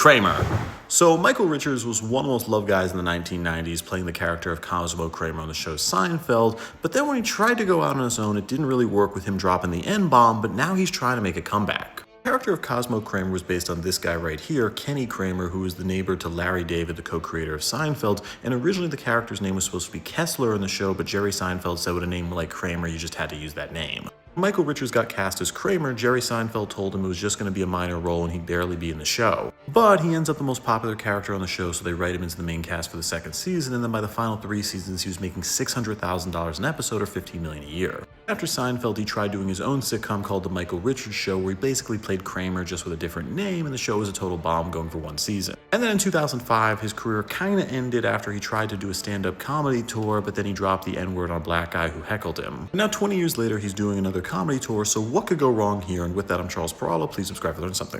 Kramer. So Michael Richards was one of the most loved guys in the 1990s, playing the character of Cosmo Kramer on the show Seinfeld, but then when he tried to go out on his own, it didn't really work with him dropping the N-bomb, but now he's trying to make a comeback. The character of Cosmo Kramer was based on this guy right here, Kenny Kramer, who was the neighbor to Larry David, the co-creator of Seinfeld, and originally the character's name was supposed to be Kessler in the show, but Jerry Seinfeld said with a name like Kramer, you just had to use that name. When Michael Richards got cast as Kramer, Jerry Seinfeld told him it was just going to be a minor role and he'd barely be in the show. But he ends up the most popular character on the show, so they write him into the main cast for the second season, and then by the final 3 seasons, he was making $600,000 an episode or $15 million a year. After Seinfeld, he tried doing his own sitcom called The Michael Richards Show, where he basically played Kramer just with a different name, and the show was a total bomb, going for 1 season. And then in 2005, his career kinda ended after he tried to do a stand-up comedy tour, but then he dropped the N-word on a black guy who heckled him. And now 20 years later, he's doing another comedy tour, so what could go wrong here? And with that, I'm Charles Peralta. Please subscribe to learn something.